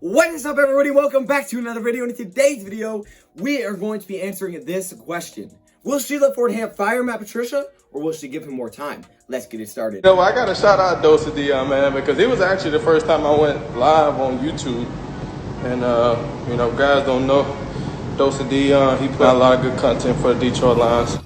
What is up, everybody? Welcome back to another video. In today's video, we are going to be answering this question. Will Sheila Ford Hamp fire Matt Patricia, or will she give him more time? Let's get it started. You know, I got to shout out DoseOfDion, man, because it was actually the first time I went live on YouTube. And, you know, guys don't know DoseOfDion. He put out a lot of good content for the Detroit Lions.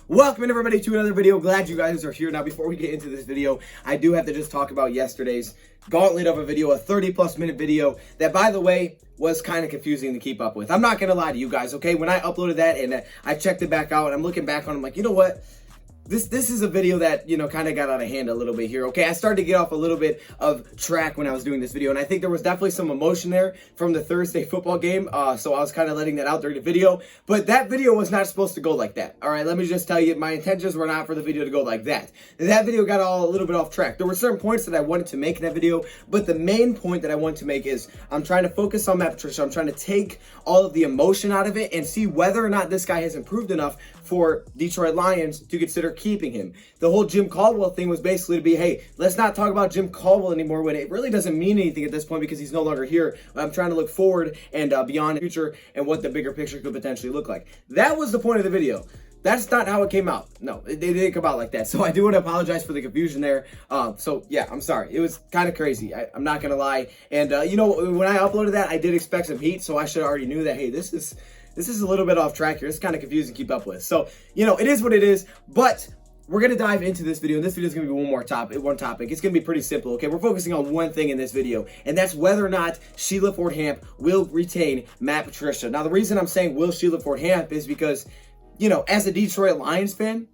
Welcome everybody to another video. Glad you guys are here. Now, before we get into this video, I do have to just talk about yesterday's gauntlet of a video, a 30+ minute video that, by the way, was kind of confusing to keep up with. I'm not going to lie to you guys, okay? When I uploaded that and I checked it back out and I'm looking back on it, I'm like, you know what? This is a video that, you know, kind of got out of hand a little bit here, okay? I started to get off a little bit of track when I was doing this video, and I think there was definitely some emotion there from the Thursday football game, so I was kind of letting that out during the video, but that video was not supposed to go like that, all right? Let me just tell you, my intentions were not for the video to go like that. That video got a little bit off track. There were certain points that I wanted to make in that video, but the main point that I wanted to make is I'm trying to focus on Matt Patricia. I'm trying to take all of the emotion out of it and see whether or not this guy has improved enough for Detroit Lions to consider keeping him. The whole Jim Caldwell thing was basically to be, hey, let's not talk about Jim Caldwell anymore when it really doesn't mean anything at this point because he's no longer here. I'm trying to look forward and beyond the future and what the bigger picture could potentially look like. That was the point of the video. That's not how it came out. No, it didn't come out like that. So I do want to apologize for the confusion there. So yeah, I'm sorry. It was kind of crazy. I'm not going to lie. And you know, when I uploaded that, I did expect some heat. So I should have already knew that, hey, this is a little bit off track here. It's kind of confusing to keep up with. So, you know, it is what it is. But we're going to dive into this video. And this video is going to be one topic. It's going to be pretty simple, okay? We're focusing on one thing in this video, and that's whether or not Sheila Ford Hamp will retain Matt Patricia. Now, the reason I'm saying will Sheila Ford Hamp is because, you know, as a Detroit Lions fan,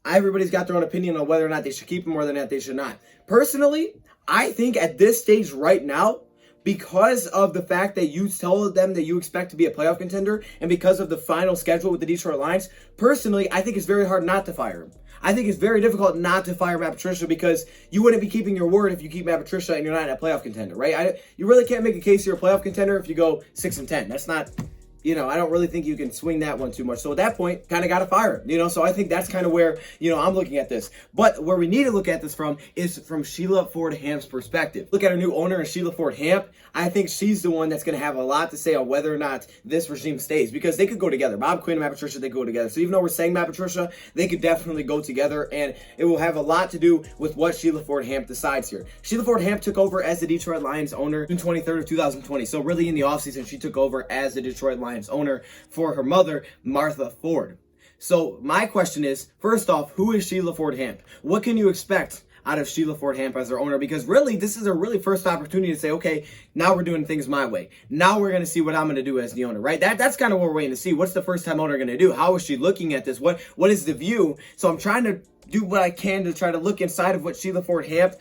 everybody's got their own opinion on whether or not they should keep him or whether or not they should not. Personally, I think at this stage right now, because of the fact that you told them that you expect to be a playoff contender and because of the final schedule with the Detroit Lions, personally, I think it's very hard not to fire him. I think it's very difficult not to fire Matt Patricia because you wouldn't be keeping your word if you keep Matt Patricia and you're not a playoff contender, right? You really can't make a case you're a playoff contender if you go 6-10. That's not... You know, I don't really think you can swing that one too much. So at that point, kind of got to fire him, you know? So I think that's kind of where, you know, I'm looking at this. But where we need to look at this from is from Sheila Ford Hamp's perspective. Look at our new owner, Sheila Ford Hamp. I think she's the one that's going to have a lot to say on whether or not this regime stays because they could go together. Bob Quinn and Matt Patricia, they go together. So even though we're saying Matt Patricia, they could definitely go together, and it will have a lot to do with what Sheila Ford Hamp decides here. Sheila Ford Hamp took over as the Detroit Lions owner June 23rd of 2020. So really in the offseason, she took over as the Detroit Lions owner for her mother, Martha Ford. So my question is, first off, who is Sheila Ford Hamp? What can you expect out of Sheila Ford Hamp as their owner? Because really, this is a really first opportunity to say, okay, now we're doing things my way. Now we're going to see what I'm going to do as the owner, right? That's kind of what we're waiting to see. What's the first time owner going to do? How is she looking at this? What is the view? So I'm trying to do what I can to try to look inside of what Sheila Ford Hamp,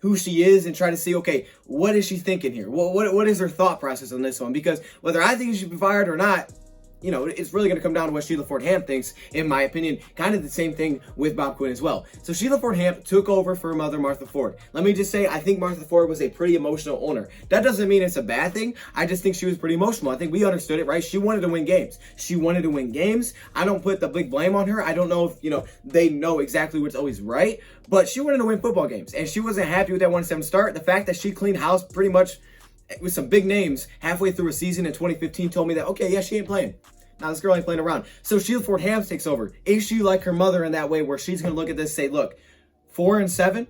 who she is, and try to see, okay, what is she thinking here? What is her thought process on this one? Because whether I think she should be fired or not, you know, it's really going to come down to what Sheila Ford Hamp thinks, in my opinion. Kind of the same thing with Bob Quinn as well. So Sheila Ford Hamp took over for her mother, Martha Ford. Let me just say, I think Martha Ford was a pretty emotional owner. That doesn't mean it's a bad thing. I just think she was pretty emotional. I think we understood it, right? She wanted to win games. She wanted to win games. I don't put the big blame on her. I don't know if, you know, they know exactly what's always right, but she wanted to win football games, and she wasn't happy with that 1-7 start. The fact that she cleaned house pretty much with some big names halfway through a season in 2015 told me that, okay, yeah, she ain't playing. Now this girl ain't playing around. So Sheila Ford Hamp takes over. Is she like her mother in that way where she's going to look at this and say, look, 4-7,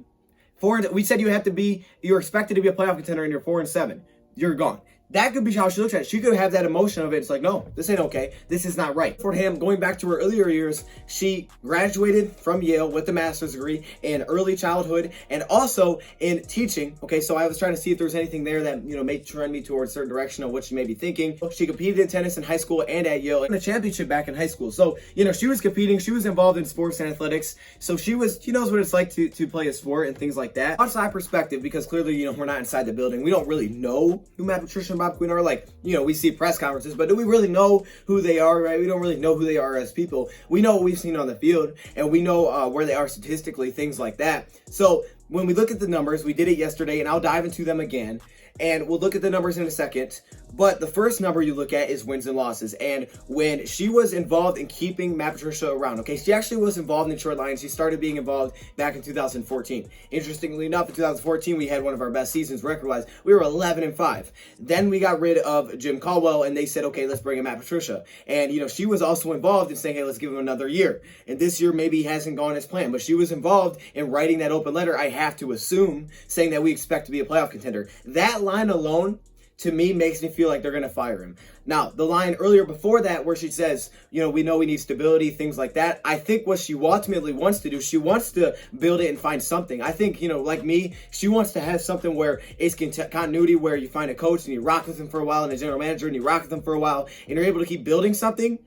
we said you're expected to be a playoff contender and you're 4-7. You're gone. That could be how she looks at it. She could have that emotion of it. It's like, no, this ain't okay. This is not right. Ford Hamp, going back to her earlier years, she graduated from Yale with a master's degree in early childhood and also in teaching. Okay, so I was trying to see if there was anything there that, you know, may trend me towards a certain direction of what she may be thinking. She competed in tennis in high school and at Yale, and a championship back in high school. So, you know, she was competing. She was involved in sports and athletics. So she knows what it's like to play a sport and things like that. Outside perspective, because clearly, you know, we're not inside the building. We don't really know who Matt Patricia and Bob Quinn are. Like, you know, we see press conferences, but do we really know who they are, right? We don't really know who they are as people. We know what we've seen on the field, and we know where they are statistically, things like that. So when we look at the numbers, we did it yesterday, and I'll dive into them again, and we'll look at the numbers in a second. But the first number you look at is wins and losses. And when she was involved in keeping Matt Patricia around, okay, she actually was involved in Detroit Lions. She started being involved back in 2014. Interestingly enough, in 2014, we had one of our best seasons record-wise. We were 11-5. Then we got rid of Jim Caldwell, and they said, okay, let's bring in Matt Patricia. And, you know, she was also involved in saying, hey, let's give him another year. And this year maybe hasn't gone as planned, but she was involved in writing that open letter, I have to assume, saying that we expect to be a playoff contender. That line alone, to me, makes me feel like they're going to fire him. Now, the line earlier before that where she says, you know we need stability, things like that, I think what she ultimately wants to do, she wants to build it and find something. I think, you know, like me, she wants to have something where it's continuity, where you find a coach and you rock with him for a while, and a general manager and you rock with him for a while, and you're able to keep building something.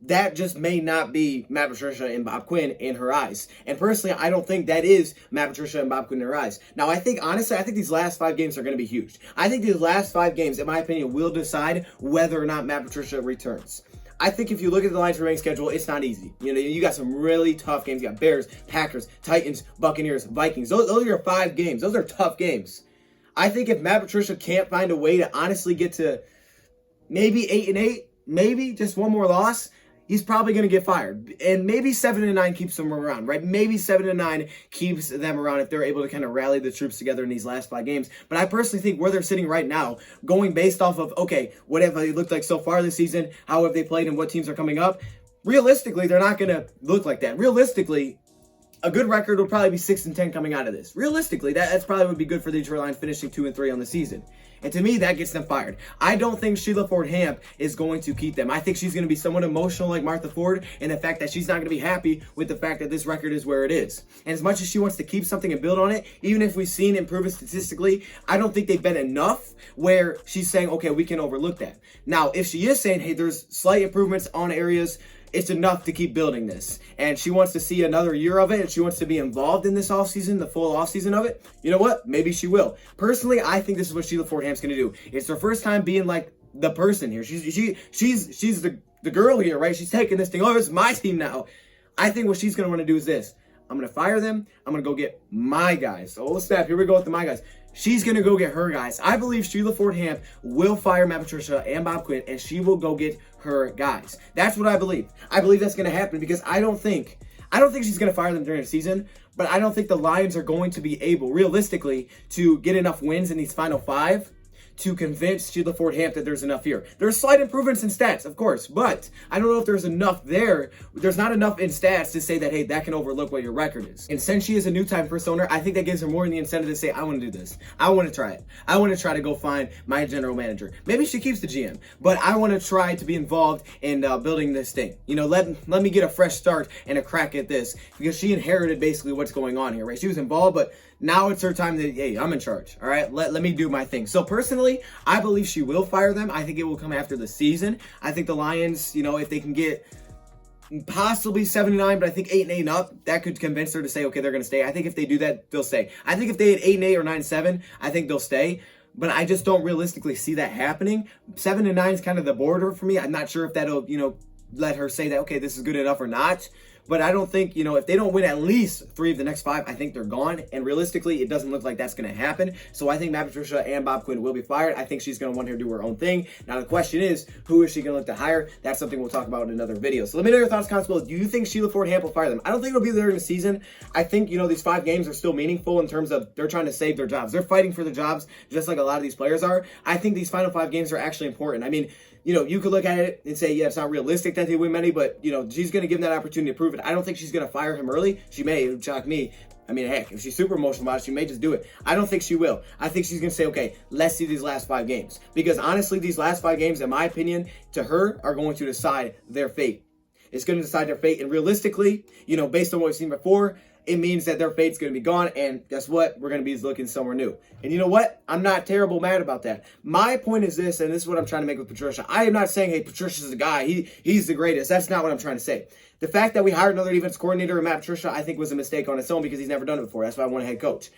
That just may not be Matt Patricia and Bob Quinn in her eyes. And personally, I don't think that is Matt Patricia and Bob Quinn in her eyes. Now, I think, honestly, these last 5 games are going to be huge. I think these last 5 games, in my opinion, will decide whether or not Matt Patricia returns. I think if you look at the Lions' remaining schedule, it's not easy. You know, you got some really tough games. You got Bears, Packers, Titans, Buccaneers, Vikings. Those are your 5 games. Those are tough games. I think if Matt Patricia can't find a way to honestly get to maybe 8-8, maybe just one more loss, he's probably going to get fired. And maybe 7-9 keeps them around, right? Maybe 7-9 keeps them around if they're able to kind of rally the troops together in these last 5 games. But I personally think where they're sitting right now, going based off of, okay, what have they looked like so far this season? How have they played and what teams are coming up? Realistically, they're not going to look like that. Realistically, a good record would probably be 6-10 coming out of this. Realistically, that's probably would be good for the Detroit Lions, finishing 2-3 on the season. And to me, that gets them fired. I don't think Sheila Ford Hamp is going to keep them. I think she's going to be somewhat emotional like Martha Ford, and the fact that she's not going to be happy with the fact that this record is where it is. And as much as she wants to keep something and build on it, even if we've seen improvement statistically, I don't think they've been enough where she's saying, okay, we can overlook that. Now, if she is saying, hey, there's slight improvements on areas, it's enough to keep building this. And she wants to see another year of it, and she wants to be involved in this offseason, the full offseason of it. You know what? Maybe she will. Personally, I think this is what Sheila Ford Hamp's going to do. It's her first time being like the person here. She's the girl here, right? She's taking this thing. Oh, it's my team now. I think what she's going to want to do is this. I'm going to fire them. I'm going to go get my guys. So let's step. Here we go with the my guys. She's going to go get her guys. I believe Sheila Ford Hamp will fire Matt Patricia and Bob Quinn, and she will go get her guys. That's what I believe. I believe that's going to happen because I don't think she's going to fire them during the season, but I don't think the Lions are going to be able, realistically, to get enough wins in these final 5 to convince Sheila Ford Hamp that there's enough here. There's slight improvements in stats, of course, but I don't know if there's enough there. There's not enough in stats to say that, hey, that can overlook what your record is. And since she is a new time first owner, I think that gives her more than the incentive to say, I want to do this. I want to try it. I want to try to go find my general manager. Maybe she keeps the GM, but I want to try to be involved in building this thing. You know, let me get a fresh start and a crack at this, because she inherited basically what's going on here, right? She was involved, but now it's her time to, hey, I'm in charge, all right? Let me do my thing. So personally, I believe she will fire them. I think it will come after the season. I think the Lions, you know, if they can get possibly 7-9, but I think 8-8 and up, that could convince her to say, okay, they're going to stay. I think if they do that, they'll stay. I think if they had 8-8 or 9-7, I think they'll stay. But I just don't realistically see that happening. 7-9 is kind of the border for me. I'm not sure if that'll, you know, let her say that, okay, this is good enough or not. But I don't think, you know, if they don't win at least 3 of the next 5, I think they're gone. And realistically, it doesn't look like that's going to happen. So I think Matt Patricia and Bob Quinn will be fired. I think she's going to want her to do her own thing. Now, the question is, who is she going to look to hire? That's something we'll talk about in another video. So let me know your thoughts, comments below. Do you think Sheila Ford Hamp will fire them? I don't think it'll be there in the season. I think, you know, these 5 games are still meaningful in terms of they're trying to save their jobs. They're fighting for their jobs just like a lot of these players are. I think these final 5 games are actually important. I mean, you know, you could look at it and say, yeah, it's not realistic that they win many, but, you know, she's going to give them that opportunity to prove it. I don't think she's going to fire him early. She may. It would shock me. I mean, heck, if she's super emotional about it, she may just do it. I don't think she will. I think she's going to say, okay, let's see these last 5 games. Because honestly, these last 5 games, in my opinion, to her, are going to decide their fate. It's going to decide their fate. And realistically, you know, based on what we've seen before, it means that their fate's going to be gone, and guess what? We're going to be looking somewhere new. And you know what? I'm not terrible mad about that. My point is this, and this is what I'm trying to make with Patricia. I am not saying, hey, Patricia's the guy. He's the greatest. That's not what I'm trying to say. The fact that we hired another defense coordinator in Matt Patricia, I think was a mistake on its own because he's never done it before. That's why I want a head coach.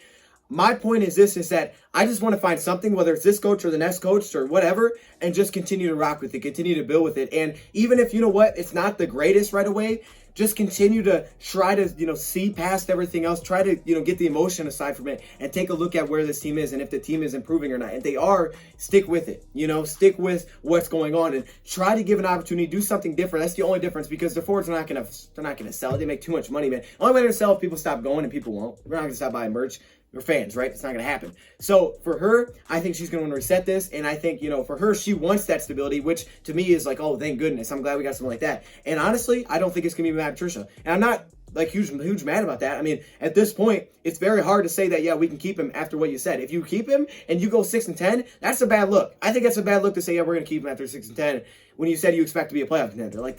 my point is this, is that I just want to find something, whether it's this coach or the next coach or whatever, and just continue to rock with it, continue to build with it. And even if, you know what, it's not the greatest right away, just continue to try to, you know, see past everything else, try to, you know, get the emotion aside from it and take a look at where this team is and if the team is improving or not. If they are, stick with it, you know, stick with what's going on and try to give an opportunity, do something different. That's the only difference, because the forwards are not going to sell it. They make too much money, man. The only way to sell if people stop going, and people won't. We're not going to stop buying merch. We're fans, right? It's not going to happen. So for her, I think she's going to want to reset this. And I think, you know, for her, she wants that stability, which to me is like, oh, thank goodness. I'm glad we got something like that. And honestly, I don't think it's going to be Matt Patricia. And I'm not like huge mad about that. I mean, at this point, it's very hard to say that, yeah, we can keep him after what you said. If you keep him and you go 6-10, that's a bad look. I think that's a bad look to say, yeah, we're going to keep him after 6-10 when you said you expect to be a playoff contender. Like,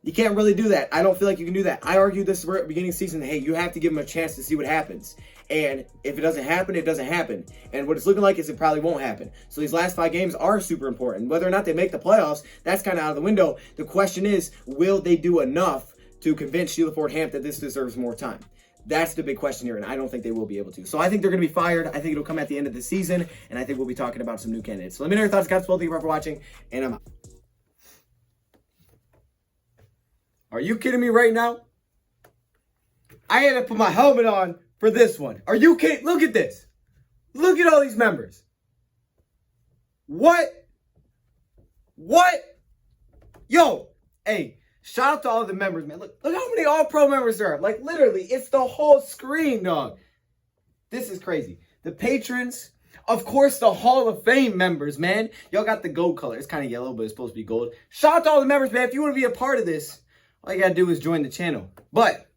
you can't really do that. I don't feel like you can do that. I argued this at the beginning of the season. Hey, you have to give him a chance to see what happens. And if it doesn't happen, it doesn't happen. And what it's looking like is it probably won't happen. So these last 5 games are super important. Whether or not they make the playoffs, that's kind of out of the window. The question is, will they do enough to convince Sheila Ford Hamp that this deserves more time? That's the big question here, and I don't think they will be able to. So I think they're going to be fired. I think it'll come at the end of the season, and I think we'll be talking about some new candidates. So let me know your thoughts, guys. Thank you for watching, and I'm out. Are you kidding me right now? I had to put my helmet on for this one. Are you kidding? Look at this. Look at all these members. What? Yo, hey, shout out to all the members, man. Look how many All-Pro members there are. Like, literally, it's the whole screen, dog. This is crazy. The patrons, of course, the Hall of Fame members, man. Y'all got the gold color. It's kind of yellow, but it's supposed to be gold. Shout out to all the members, man. If you want to be a part of this, all you got to do is join the channel. But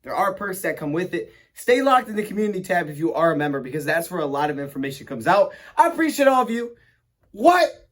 there are perks that come with it. Stay locked in the community tab if you are a member, because that's where a lot of information comes out. I appreciate all of you. What?